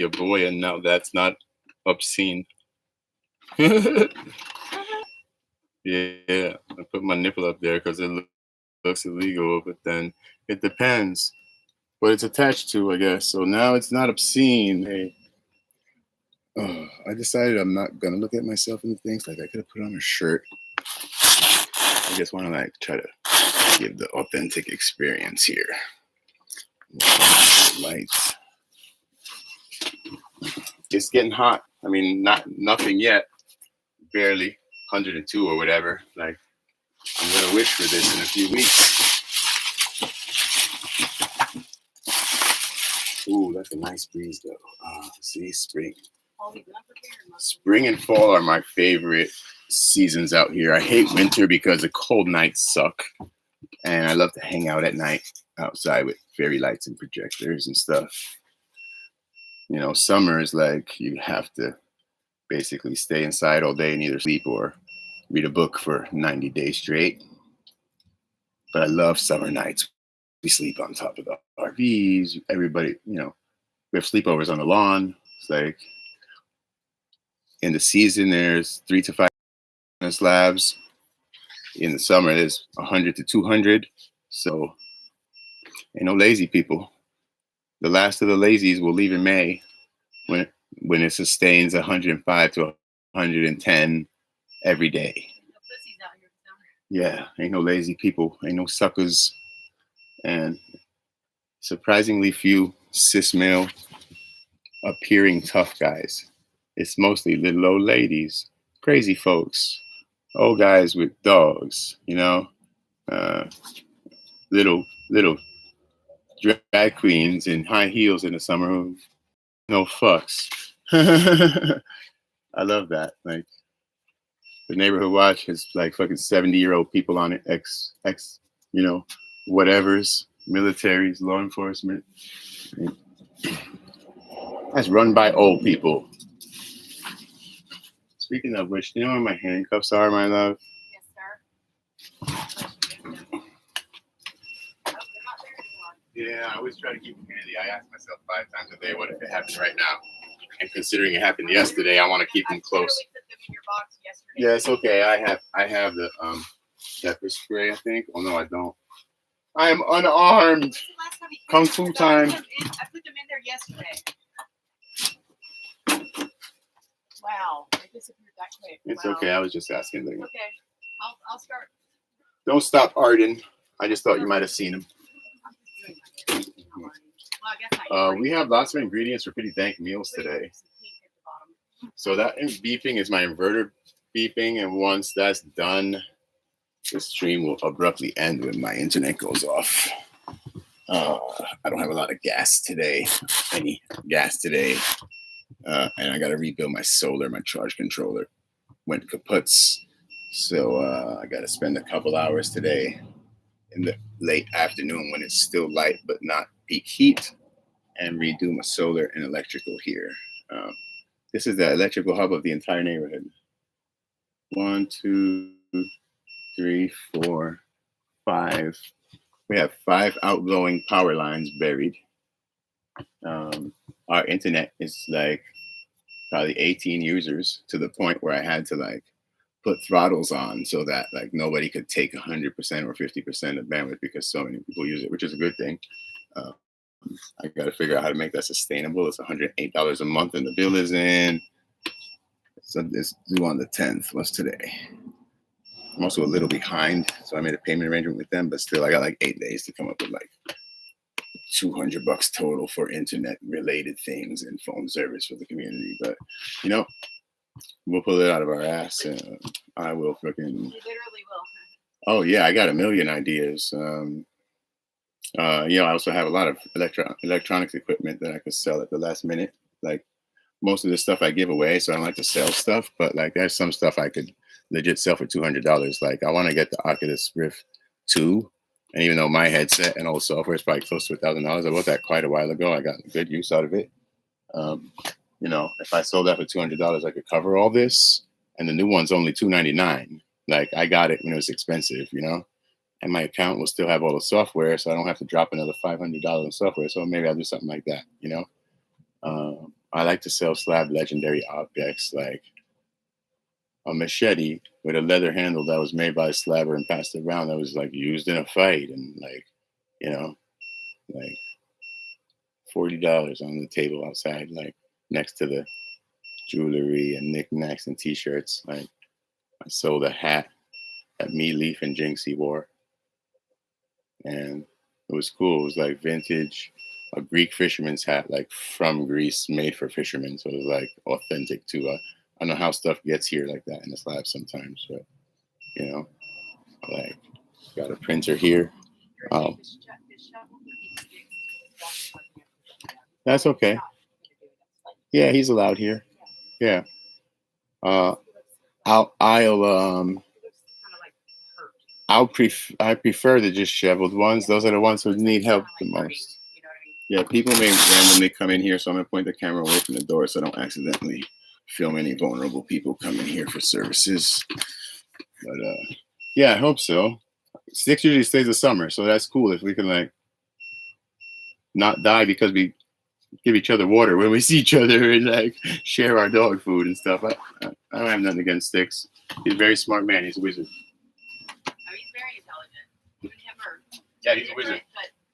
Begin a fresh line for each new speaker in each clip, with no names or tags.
your boy, and now that's not obscene. Yeah, I put my nipple up there because it looks illegal, but then it depends what it's attached to, I guess. So now it's not obscene. Hey, I decided I'm not gonna look at myself in things. Like I could have put on a shirt. I just want to like try to give the authentic experience here. Lights. It's getting hot. I mean, nothing yet. Barely 102 or whatever. Like I'm gonna wish for this in a few weeks. Ooh, that's a nice breeze though. See, spring. Spring and fall are my favorite seasons out here. I hate winter because the cold nights suck. And I love to hang out at night outside with fairy lights and projectors and stuff. You know, summer is like you have to basically stay inside all day and either sleep or read a book for 90 days straight. But I love summer nights. We sleep on top of the RVs. Everybody, you know, we have sleepovers on the lawn. It's like in the season, there's 3 to 5 slabs. In the summer, there's 100 to 200. So ain't no lazy people. The last of the lazies will leave in May when it sustains 105 to 110 every day. Yeah, ain't no lazy people, ain't no suckers, and surprisingly few cis male appearing tough guys. It's mostly little old ladies, crazy folks, old guys with dogs, you know, little drag queens in high heels in the summer. No fucks. I love that. Like the neighborhood watch has like fucking 70-year-old people on it, ex, you know, whatevers, militaries, law enforcement. That's run by old people. Speaking of which, do you know where my handcuffs are, my love?
Yes, sir.
Yeah, I always try to keep them handy. I ask myself 5 times a day, what if it happened right now? And considering it happened yesterday, I want to keep them close.
Put them in your box yesterday.
Yeah, it's okay. I have the pepper spray, I think. Oh no, I don't. I am unarmed. Kung Fu time.
I put them in there yesterday. Wow, they disappeared that quick.
It's
wow.
okay. I was just asking.
Okay, I'll start.
Don't stop, Arden. I just thought you might have seen him. We have lots of ingredients for pretty dank meals today. So that beeping is my inverter beeping, and once that's done, the stream will abruptly end when my internet goes off. I don't have a lot of gas today, and I got to rebuild my solar. My charge controller went kaputs, so I got to spend a couple hours today in the late afternoon when it's still light but not peak heat, and redo my solar and electrical here. This is the electrical hub of the entire neighborhood. 1, 2, 3, 4, 5. We have 5 outgoing power lines buried. Our internet is like probably 18 users, to the point where I had to like put throttles on so that like nobody could take 100% or 50% of bandwidth, because so many people use it, which is a good thing. I got to figure out how to make that sustainable. It's $108 a month, and the bill is in. So it's due on the 10th. What's today? I'm also a little behind, so I made a payment arrangement with them, but still, I got like 8 days to come up with like $200 total for internet-related things and phone service for the community. But you know, we'll pull it out of our ass. I will freaking.
You literally will.
Oh yeah, I got a million ideas. I also have a lot of electronics equipment that I could sell at the last minute. Like most of the stuff I give away, so I don't like to sell stuff. But like, there's some stuff I could legit sell for $200. Like I want to get the Oculus Rift 2, and even though my headset and all the software is probably close to $1,000, I bought that quite a while ago. I got good use out of it. If I sold that for $200, I could cover all this, and the new one's only $299. Like I got it when it was expensive, and my account will still have all the software, so I don't have to drop another $500 in software. So maybe I'll do something like that, I like to sell slab legendary objects like a machete with a leather handle that was made by a slabber and passed around that was like used in a fight and like, you know, like $40 on the table outside, like next to the jewelry and knickknacks and t-shirts. Like I sold a hat that Me, Leaf, and Jinxie wore. And it was cool. It was like vintage, a Greek fisherman's hat, like from Greece, made for fishermen. So it was like authentic too. I don't know how stuff gets here like that in the slab sometimes, but you know, like got a printer here. Oh, that's okay. Yeah, he's allowed here. Yeah. I prefer the just shoveled ones. Those are the ones who need help the most. Yeah, people may randomly come in here, so I'm gonna point the camera away from the door so I don't accidentally film any vulnerable people coming here for services. But yeah, I hope so. Six usually stays the summer, so that's cool if we can like not die because we give each other water when we see each other and like share our dog food and stuff. I don't have nothing against Sticks. He's a very smart man. He's a wizard.
Oh, he's very intelligent. Even him
Yeah, he's a wizard.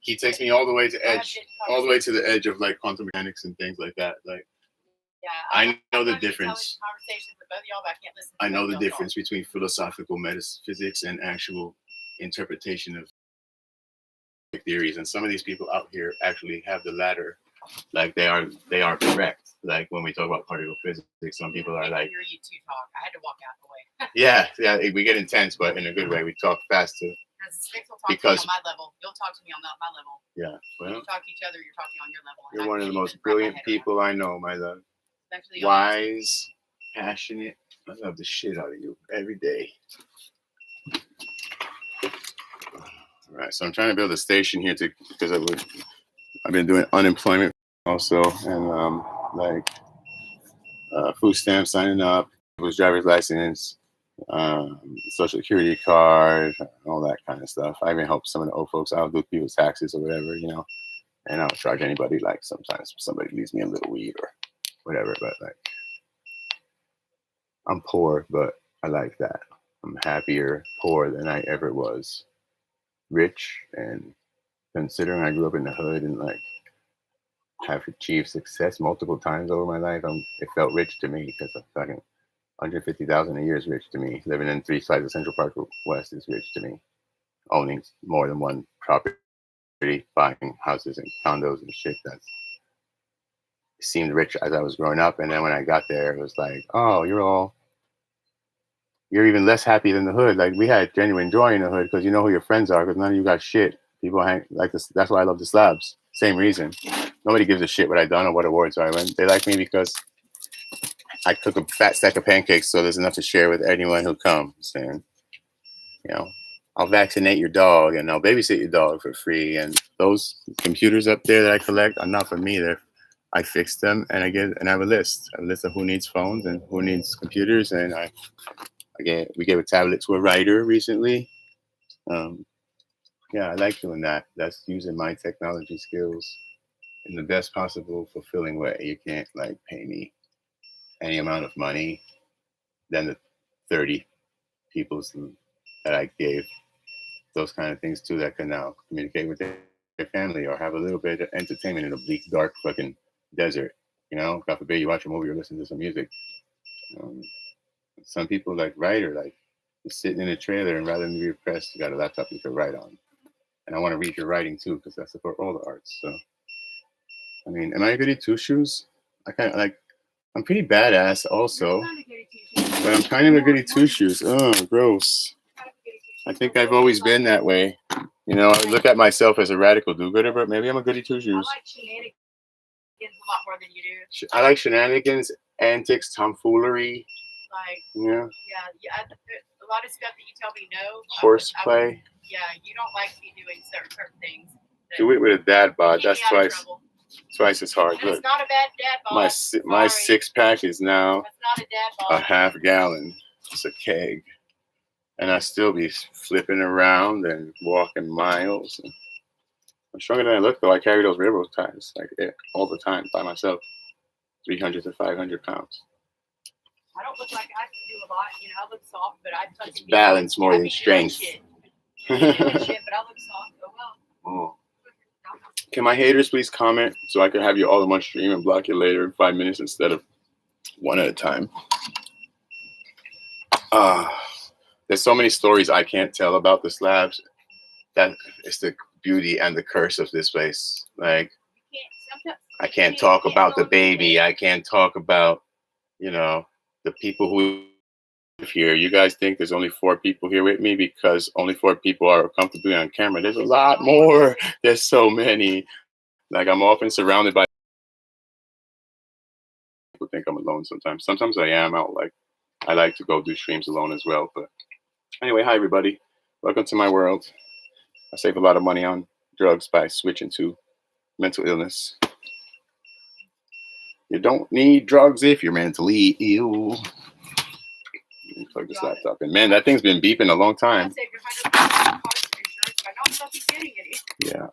He takes me all the way to the edge of like quantum mechanics and things like that. Like,
yeah,
I know the difference.
Conversations with both of y'all, but I can't listen.
I know the difference between philosophical metaphysics and actual interpretation of theories. And some of these people out here actually have the latter. Like they are correct. Like when we talk about particle physics, some people are like,
hear you two talk. I had to walk out the way.
yeah, we get intense, but in a good way. We talk faster.
Because to me on my level, you'll talk to me on my level.
Yeah, well,
you talk to each other, you're talking on your level.
You're one of the most brilliant people I know, my love. Wise, passionate. I love the shit out of you every day. All right, so I'm trying to build a station here because I've been doing unemployment also, and like food stamps, signing up, people's driver's license, social security card, all that kind of stuff. I even help some of the old folks out, do people's taxes or whatever, you know. And I don't charge anybody. Like sometimes somebody leaves me a little weed or whatever, but like I'm poor, but I like that. I'm happier poor than I ever was rich. And considering I grew up in the hood and like have achieved success multiple times over my life, it felt rich to me because a fucking $150,000 a year is rich to me. Living in 3 sides of Central Park West is rich to me. Owning more than one property, buying houses and condos and shit, that seemed rich as I was growing up. And then when I got there, it was like, oh, you're even less happy than the hood. Like we had genuine joy in the hood because you know who your friends are, because none of you got shit. People hang like this. That's why I love the slabs. Same reason. Nobody gives a shit what I done or what awards I win. They like me because I cook a fat stack of pancakes, so there's enough to share with anyone who comes. And you know, I'll vaccinate your dog and I'll babysit your dog for free. And those computers up there that I collect are not for me. I fix them and I have a list of who needs phones and who needs computers. And we gave a tablet to a writer recently. Yeah, I like doing that. That's using my technology skills in the best possible fulfilling way. You can't like pay me any amount of money than the 30 people that I gave those kind of things to that can now communicate with their family or have a little bit of entertainment in a bleak, dark fucking desert. You know, God forbid you watch a movie or listen to some music. Some people like writer, like sitting in a trailer and rather than be repressed, you got a laptop you can write on. And I want to read your writing too, because I support all the arts. So, I mean, am I a goody two shoes? I'm pretty badass also, but I'm kind of a goody two shoes. Oh, gross. I think I've always been that way. You know, I look at myself as a radical do-gooder, but maybe I'm a goody two shoes.
I like shenanigans a lot more than you do.
I like shenanigans, antics, tomfoolery.
Like,
yeah.
A lot of stuff that you tell me no.
Horseplay.
Yeah, you don't like me doing certain things.
Do it with a dad bod. That's twice as hard.
Look, it's not a bad dad bod.
My 6-pack is now
not a dad bod.
A half gallon. It's a keg. And I still be flipping around and walking miles. I'm stronger than I look, though. I carry those railroad ties all the time by myself. 300 to 500 pounds.
I don't look like I can do a lot. You know, I look soft, but I fucking be
Balance more
I
than
be doing
strength.
shit. I be doing shit, but I look soft. Oh well.
Oh. Can my haters please comment so I can have you all in one stream and block you later in 5 minutes instead of one at a time? There's so many stories I can't tell about the slabs. That is the beauty and the curse of this place. Like, I can't talk about the baby. I can't talk about, you know, the people who live here. You guys think there's only 4 people here with me because only 4 people are comfortably on camera. There's a lot more. There's so many. Like, I'm often surrounded by people think I'm alone sometimes. Sometimes I am out. Like, I like to go do streams alone as well. But anyway, hi everybody. Welcome to my world. I save a lot of money on drugs by switching to mental illness. You don't need drugs if you're mentally ill. Let me plug this laptop in. Man, that thing's been beeping a long time. Yeah.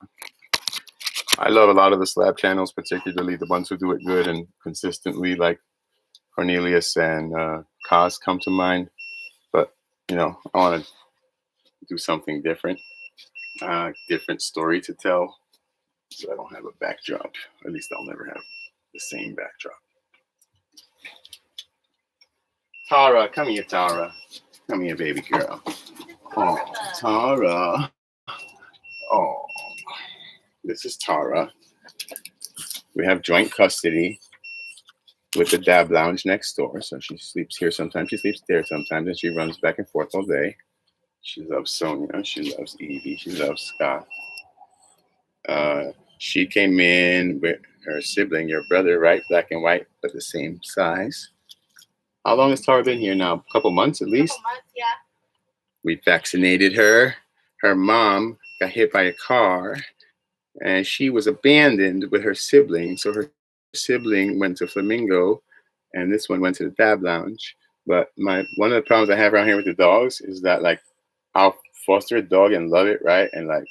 I love a lot of the slab channels, particularly the ones who do it good and consistently, like Cornelius and Kaz come to mind. But, you know, I want to do something different. Different story to tell. So I don't have a backdrop. At least I'll never have the same backdrop. Tara, come here, Tara. Come here, baby girl. Oh, Tara. Oh, this is Tara. We have joint custody with the dab lounge next door. So she sleeps here sometimes. She sleeps there sometimes. And she runs back and forth all day. She loves Sonia. She loves Evie. She loves Scott. She came in with her sibling, your brother, right? Black and white, but the same size. How long has Tara been here now? A couple months at least?
Couple months, yeah.
We vaccinated her. Her mom got hit by a car, and she was abandoned with her sibling. So her sibling went to Flamingo, and this one went to the Dab Lounge. But one of the problems I have around here with the dogs is that, like, I'll foster a dog and love it, right? And, like,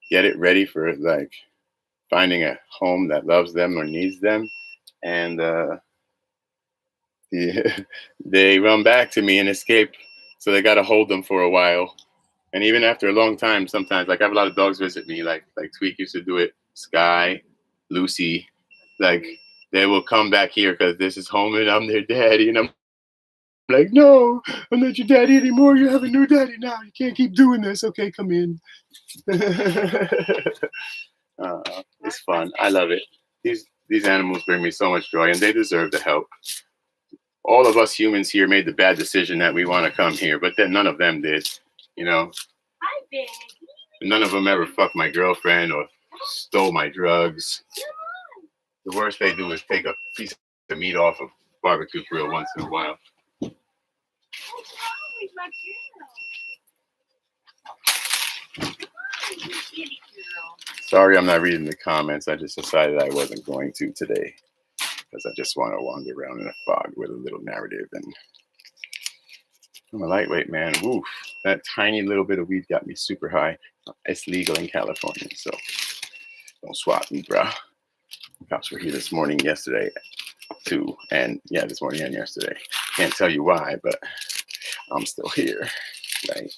get it ready for, like, finding a home that loves them or needs them. And they run back to me and escape. So they got to hold them for a while. And even after a long time, sometimes, like, I have a lot of dogs visit me, like Tweak used to do it, Sky, Lucy, like, they will come back here because this is home and I'm their daddy. And I'm like, no, I'm not your daddy anymore. You have a new daddy now. You can't keep doing this. Okay, come in. It's fun. I love it. These animals bring me so much joy, and they deserve the help. All of us humans here made the bad decision that we want to come here, but then none of them did, you know.
Hi, baby.
None of them ever fucked my girlfriend or stole my drugs. The worst they do is take a piece of meat off a barbecue grill once in a while. Sorry, I'm not reading the comments. I just decided I wasn't going to today because I just want to wander around in a fog with a little narrative. And I'm a lightweight, man. Woof. That tiny little bit of weed got me super high. It's legal in California, so don't swat me, bro. The cops were here this morning, yesterday, too. And yeah, this morning and yesterday. Can't tell you why, but I'm still here, right?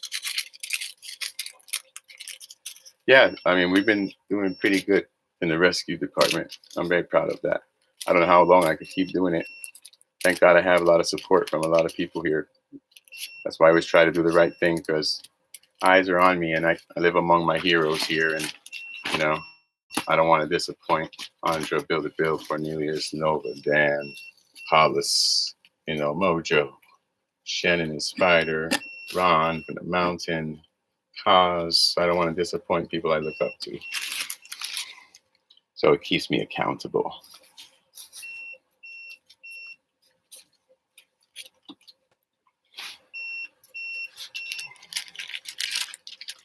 Yeah, I mean, we've been doing pretty good in the rescue department. I'm very proud of that. I don't know how long I could keep doing it. Thank God I have a lot of support from a lot of people here. That's why I always try to do the right thing, because eyes are on me and I live among my heroes here. And, you know, I don't want to disappoint Andra, Bill the Bill, Cornelius, Nova, Dan, Hollis, you know, Mojo, Shannon and Spider, Ron from the Mountain, Cause. I don't want to disappoint people I look up to. So it keeps me accountable.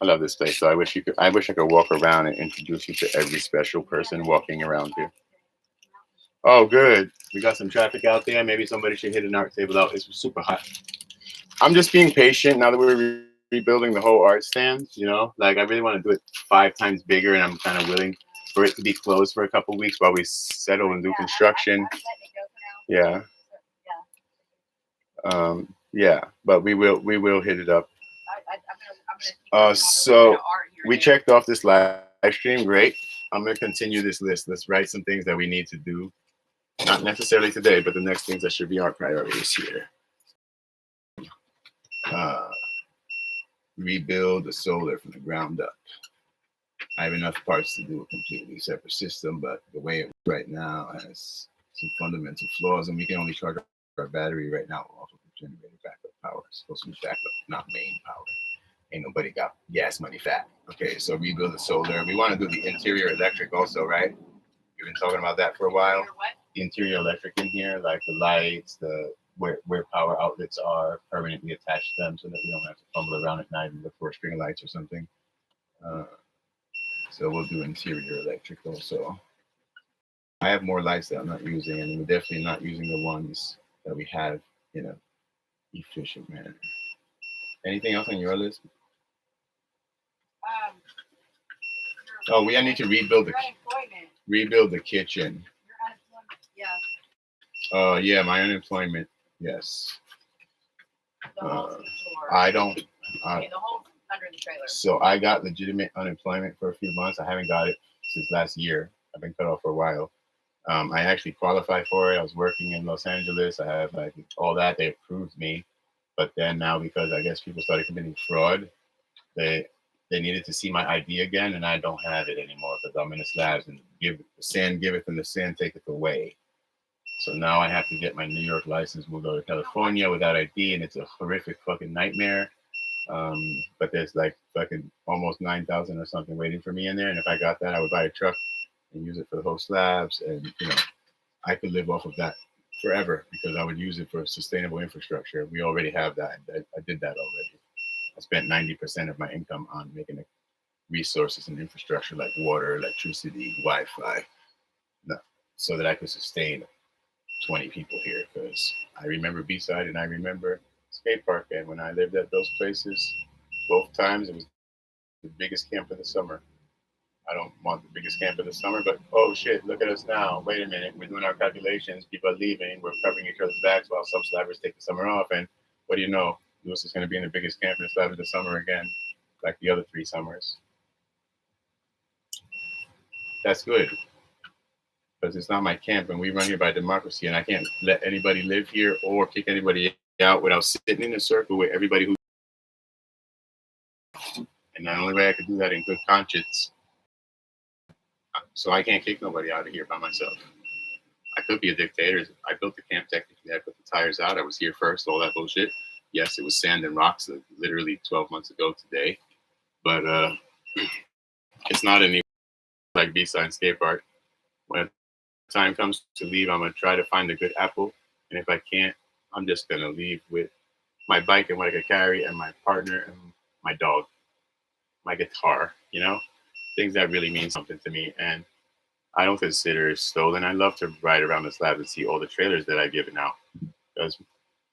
I love this place. So I wish I could walk around and introduce you to every special person walking around here. Oh, good. We got some traffic out there. Maybe somebody should hit an art table out. It's super hot. I'm just being patient now that we're rebuilding the whole art stand. You know, like, I really want to do it 5 times bigger, and I'm kind of willing for it to be closed for a couple weeks while we settle and do construction. Yeah.
Yeah.
Yeah, but we will hit it up.
I'm gonna keep working on a
So
little bit of art here
we
and there.
checked off this live stream. Great. I'm gonna continue this list. Let's write some things that we need to do. Not necessarily today, but the next things that should be our priorities here. Uh, rebuild the solar from the ground up. I have enough parts to do a completely separate system, but the way it works right now has some fundamental flaws, and we can only charge our battery right now off of generator backup power. It's supposed to be backup, not main power. Ain't nobody got gas money fat. Okay, so rebuild the solar. We want to do the interior electric also, right? We've been talking about that for a while. The interior electric in here, like the lights, the where power outlets are, permanently attached to them so that we don't have to fumble around at night and look for string lights or something. So we'll do interior electric also. I have more lights that I'm not using, and we're definitely not using the ones that we have in a efficient manner. Anything else on your list? Oh, I need to rebuild the kitchen.
Your unemployment, yeah.
Yeah, my unemployment. Yes.
The holes in the floor.
I don't.
Okay, the holes under the trailer.
So I got legitimate unemployment for a few months. I haven't got it since last year. I've been cut off for a while. I actually qualified for it. I was working in Los Angeles. I have like all that. They approved me, but then now because I guess people started committing fraud, they needed to see my ID again, and I don't have it anymore because I'm in the slabs and the sand giveth and the sand taketh away. So now I have to get my New York license. We'll go to California without ID, and it's a horrific fucking nightmare. But there's like fucking almost 9,000 or something waiting for me in there, and if I got that, I would buy a truck and use it for the whole slabs, and I could live off of that forever because I would use it for sustainable infrastructure. We already have that. I did that already. I spent 90% of my income on making resources and infrastructure like water, electricity, Wi-Fi, so that I could sustain 20 people here. Because I remember B-side and I remember skate park, and when I lived at those places, both times it was the biggest camp of the summer. I don't want the biggest camp of the summer, but oh shit, look at us now. Wait a minute, we're doing our calculations. People are leaving. We're covering each other's backs while some slabbers take the summer off. And what do you know? Lewis is going to be in the biggest camp in the slab of the summer again, like the other 3 summers. That's good, because it's not my camp, and we run here by democracy, and I can't let anybody live here or kick anybody out without sitting in a circle with everybody who. And the only way I could do that in good conscience. So I can't kick nobody out of here by myself. I could be a dictator. I built the camp technically. I put the tires out. I was here first, all that bullshit. Yes, it was sand and rocks literally 12 months ago today. But it's not any like B-side skate park. When time comes to leave, I'm going to try to find a good apple. And if I can't, I'm just going to leave with my bike and what I could carry and my partner and my dog, my guitar, things that really mean something to me. And I don't consider it stolen. I love to ride around the slab and see all the trailers that I've given out because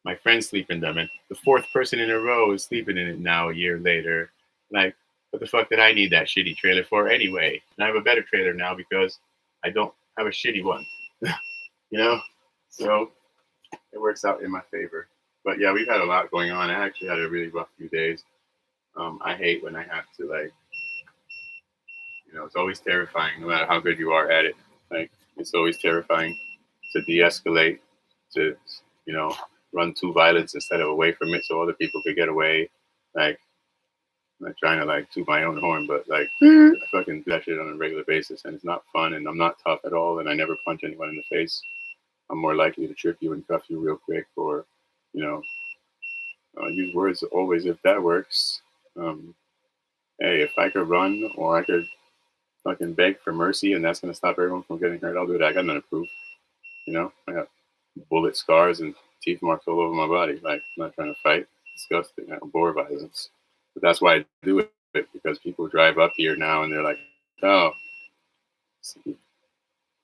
my friends sleep in them, and the 4th person in a row is sleeping in it now a year later. Like, what the fuck did I need that shitty trailer for anyway? And I have a better trailer now because I don't have a shitty one, So it works out in my favor. But yeah, we've had a lot going on. I actually had a really rough few days. I hate when I have to it's always terrifying, no matter how good you are at it. Like, it's always terrifying to de-escalate, to, run to violence instead of away from it so other people could get away. Like, I'm not trying to, toot my own horn, but, I fucking do that shit on a regular basis, and it's not fun, and I'm not tough at all, and I never punch anyone in the face. I'm more likely to trip you and cuff you real quick, or, use words always if that works. Hey, if I could run, or I could fucking beg for mercy, and that's gonna stop everyone from getting hurt, I'll do that. I got nothing to prove. I got bullet scars and teeth marks all over my body. Like, I'm not trying to fight. It's disgusting. I don't bore violence. But that's why I do it, because people drive up here now and they're like, oh,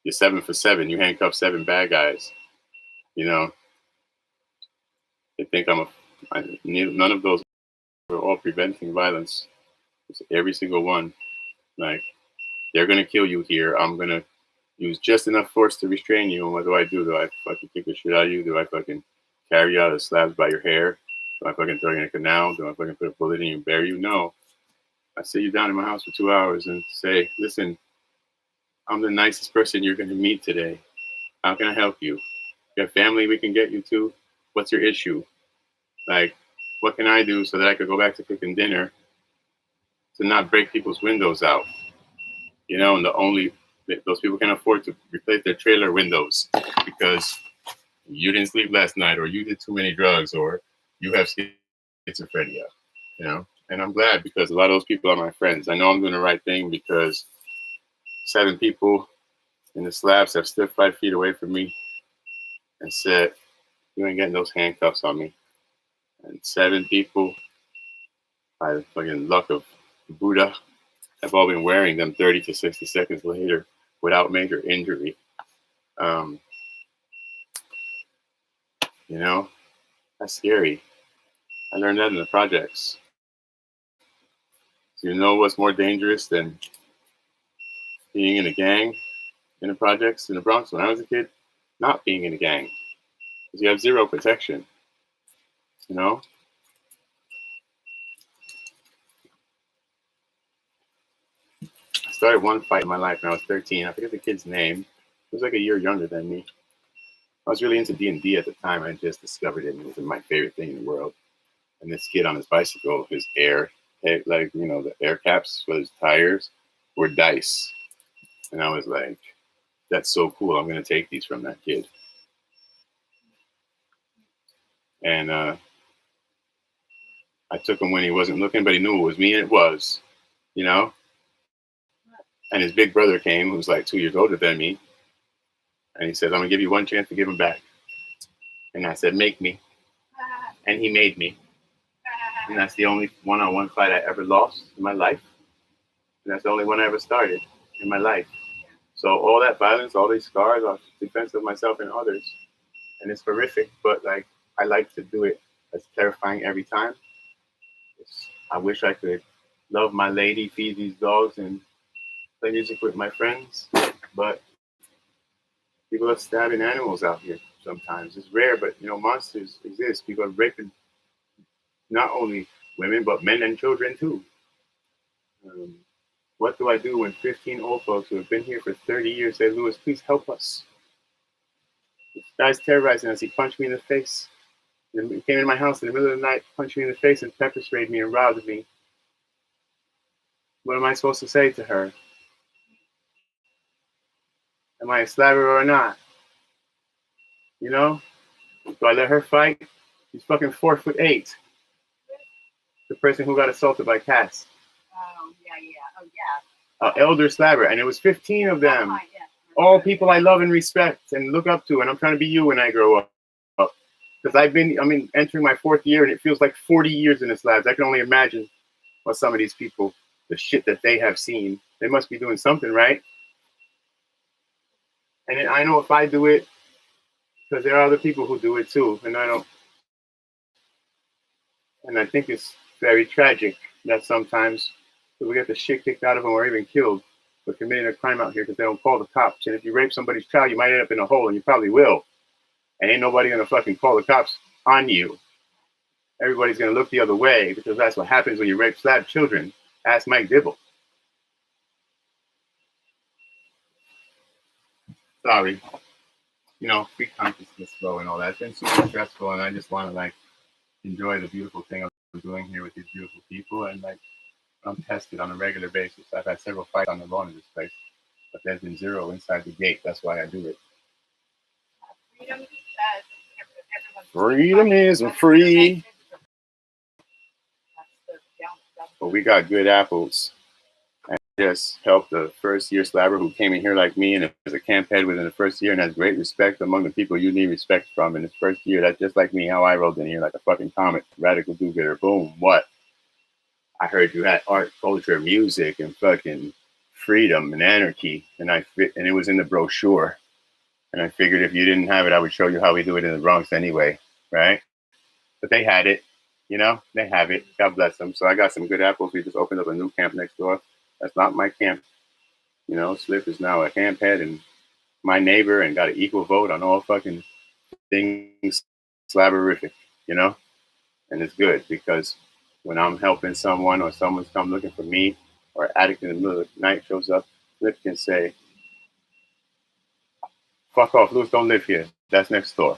you're 7 for 7. You handcuff 7 bad guys. They think none of those are all preventing violence. It's every single one. Like, they're gonna kill you here. I'm gonna, use just enough force to restrain you. And what do I do? Do I fucking kick the shit out of you? Do I fucking carry you out of the slabs by your hair? Do I fucking throw you in a canal? Do I fucking put a bullet in you and bury you? No. I sit you down in my house for 2 hours and say, listen, I'm the nicest person you're going to meet today. How can I help you? You have family we can get you to? What's your issue? Like, what can I do so that I could go back to cooking dinner to not break people's windows out? You know, and those people can afford to replace their trailer windows because you didn't sleep last night, or you did too many drugs, or you have schizophrenia, you know? And I'm glad, because a lot of those people are my friends. I know I'm doing the right thing, because 7 people in the slabs have stood 5 feet away from me and said, you ain't getting those handcuffs on me. And 7 people, by the fucking luck of Buddha, have all been wearing them 30 to 60 seconds later without major injury. You know, that's scary. I learned that in the projects. Do you know what's more dangerous than being in a gang in the projects in the Bronx when I was a kid? Not being in a gang. Because you have 0 protection. You know? I started one fight in my life when I was 13. I forget the kid's name. He was like a year younger than me. I was really into D&D at the time. I just discovered it, and it was my favorite thing in the world. And this kid on his bicycle, his like, you know, the air caps for his tires were dice. And I was like, that's so cool. I'm going to take these from that kid. And I took him when he wasn't looking, but he knew it was me, and it was, you know? And his big brother came, who was like 2 years older than me. And he said, I'm going to give you one chance to give him back. And I said, make me. And he made me. And that's the only one-on-one fight I ever lost in my life. And that's the only one I ever started in my life. So all that violence, all these scars are defense of myself and others. And it's horrific, but like, I like to do it. It's terrifying every time. I wish I could love my lady, feed these dogs, and play music with my friends. But people are stabbing animals out here sometimes. It's rare, but you know, monsters exist. People are raping not only women, but men and children too. What do I do when 15 old folks who have been here for 30 years say, Louis, please help us? This guy's terrorizing us. He punched me in the face. And he came in my house in the middle of the night, punched me in the face, and pepper sprayed me and robbed me. What am I supposed to say to her? Am I a slabber or not? You know? Do I let her fight? She's fucking 4'8". The person who got assaulted by cats.
Oh, yeah.
Elder slabber, and it was 15 of them. All people I love and respect and look up to, and I'm trying to be you when I grow up. Because I'm entering my 4th year, and it feels like 40 years in the slabs. I can only imagine what some of these people, the shit that they have seen. They must be doing something right. And I know if I do it, because there are other people who do it too, and I don't. And I think it's very tragic that sometimes we get the shit kicked out of them or even killed for committing a crime out here because they don't call the cops. And if you rape somebody's child, you might end up in a hole, and you probably will. And ain't nobody gonna fucking call the cops on you. Everybody's gonna look the other way, because that's what happens when you rape slab children. Ask Mike Dibble. Sorry. You know, free consciousness flow and all that. It's been super stressful, and I just want to like enjoy the beautiful thing I'm doing here with these beautiful people, and like I'm tested on a regular basis. I've had several fights on the lawn in this place, but there's been 0 inside the gate. That's why I do it. Freedom isn't free. But we got good apples. I just helped the first-year slabber who came in here like me and is a camp head within the first year and has great respect among the people you need respect from in his first year. That's just like me, how I rolled in here like a fucking comet. Radical do-gooder. Boom. What? I heard you had art, culture, music, and fucking freedom and anarchy. And it was in the brochure. And I figured if you didn't have it, I would show you how we do it in the Bronx anyway, right? But they had it, you know? They have it. God bless them. So I got some good apples. We just opened up a new camp next door. That's not my camp. You know, Slip is now a camp head, and my neighbor and got an equal vote on all fucking things slabberific, you know? And it's good because when I'm helping someone or someone's come looking for me or an addict in the middle of the night shows up, Flip can say, fuck off, Louis, don't live here. That's next door.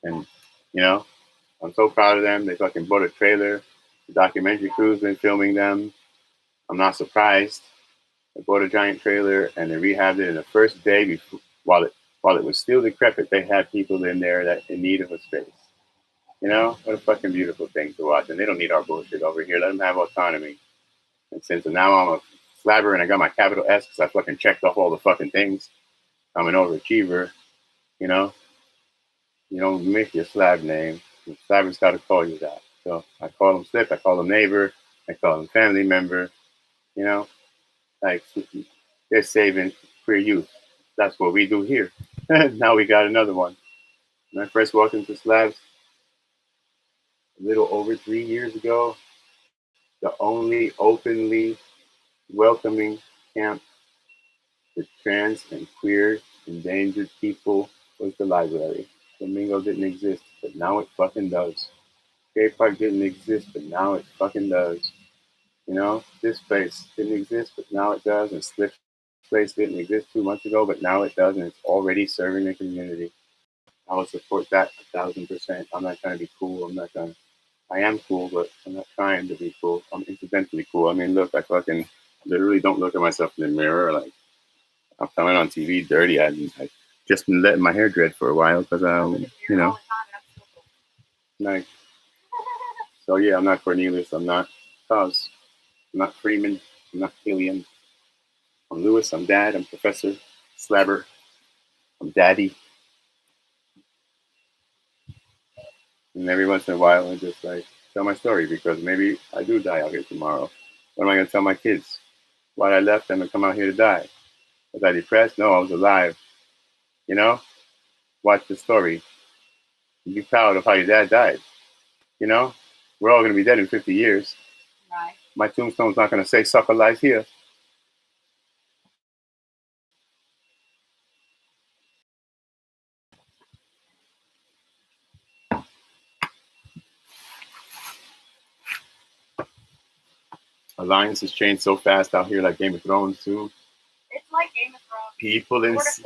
And, you know, I'm so proud of them. They fucking bought a trailer. The documentary crew's been filming them. I'm not surprised. They bought a giant trailer and they rehabbed it in the first day before, while it was still decrepit, they had people in there that in need of a space. You know, what a fucking beautiful thing to watch. And they don't need our bullshit over here. Let them have autonomy. And since now I'm a slabber and I got my capital S because I fucking checked off all the fucking things, I'm an overachiever, you know, you don't make your slab name. The slabber's got to call you that. So I call them Slip, I call them neighbor, I call them family member, you know, like they're saving queer youth. That's what we do here. Now we got another one. When I first walked into Slabs a little over 3 years ago, the only openly welcoming camp for trans and queer endangered people was the library. Flamingo didn't exist, but now it fucking does. Skate Park didn't exist, but now it fucking does. You know, this place didn't exist, but now it does. And Slip's place didn't exist 2 months ago, but now it does, and it's already serving the community. I would support that 1,000%. I'm not trying to be cool. I am cool, but I'm not trying to be cool. I'm incidentally cool. I mean, look, I fucking literally don't look at myself in the mirror. Like, I'm coming on TV dirty. I just been letting my hair dread for a while because, you know, like, so yeah, I'm not Cornelius. I'm not Cos. I'm not Freeman. I'm not Killian. I'm Lewis. I'm Dad. I'm Professor Slabber. I'm Daddy. And every once in a while, I just like tell my story because maybe I do die out here tomorrow. What am I going to tell my kids? Why I left them and come out here to die? Was I depressed? No, I was alive. You know? Watch the story. Be proud of how your dad died. You know? We're all going to be dead in 50 years.
Right.
My tombstone's not going to say sucker lies here. Alliances change so fast out here, like Game of Thrones too.
It's like Game of Thrones.
People
Game of Thrones.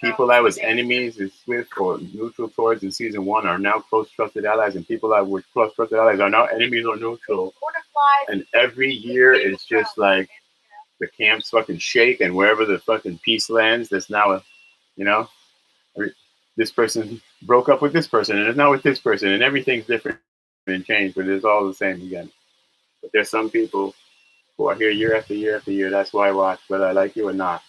people I was enemies in Swift or neutral towards in season 1 are now close trusted allies, and people I were close trusted allies are now enemies or neutral. And every year it's just like the camps fucking shake, and wherever the fucking peace lands, there's now a, you know, this person broke up with this person, and it's now with this person, and everything's different and changed, but it's all the same again. But there's some people who are here year after year after year. That's why I watch, whether I like you or not.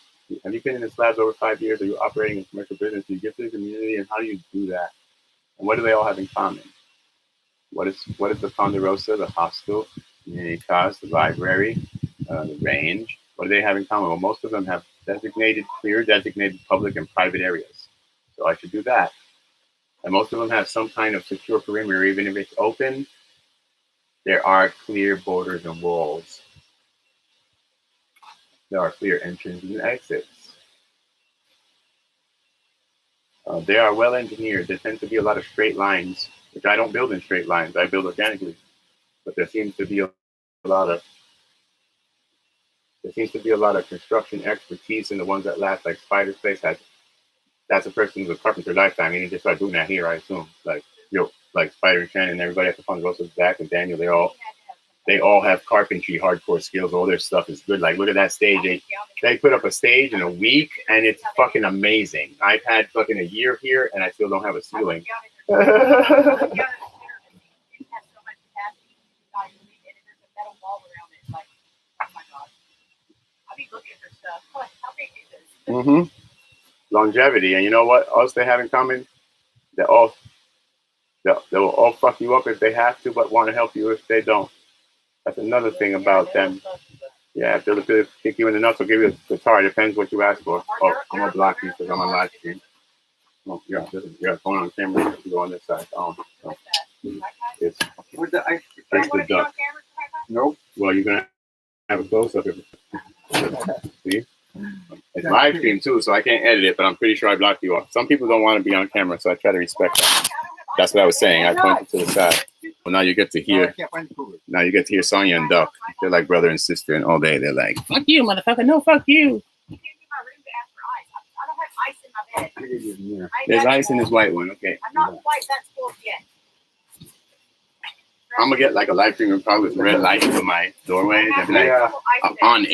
Have you been in the Slabs over 5 years? Are you operating in commercial business? Do you give to the community, and how do you do that? And what do they all have in common? What is the Ponderosa, the hostel, community cause, the library, the range? What do they have in common? Well, most of them have clear designated public and private areas. So I should do that. And most of them have some kind of secure perimeter, even if it's open. There are clear borders and walls. There are clear entrances and exits. They are well engineered. There tend to be a lot of straight lines, which I don't build in straight lines. I build organically. But there seems to be a lot of construction expertise in the ones that last. Like Spider's place that's a person who's a carpenter lifetime. He didn't just start doing that here, I assume. Like Spider and Shannon and everybody at the Ponderosa's back, and Daniel, they all have carpentry hardcore skills. All their stuff is good. Like, look at that stage. They put up a stage in a week, and it's fucking amazing. I've had fucking a year here, and I still don't have a ceiling. Mm-hmm. Longevity, and you know what else they have in common? They'll all fuck you up if they have to, but want to help you if they don't. That's another thing about them. Yeah, if they'll kick you in the nuts or give you a guitar, it depends what you ask for. Oh, I'm gonna block you because I'm on live stream. Oh, yeah, you're going on camera. You go on this side. So it's the duck. Nope. Well, you're gonna have a close up. See, It's live stream too, so I can't edit it, but I'm pretty sure I blocked you off. Some people don't want to be on camera, so I try to respect that. That's what I was saying. I pointed to the side. Well, now you get to hear. Now you get to hear Sonya and Duck. They're like brother and sister, and all day they're like, "Fuck you, motherfucker! No, fuck you." There's ice in this white one. Okay.
I'm not quite that spoiled yet.
I'm gonna get like a live stream probably with red light for my doorway. They'll be like, I'm on air.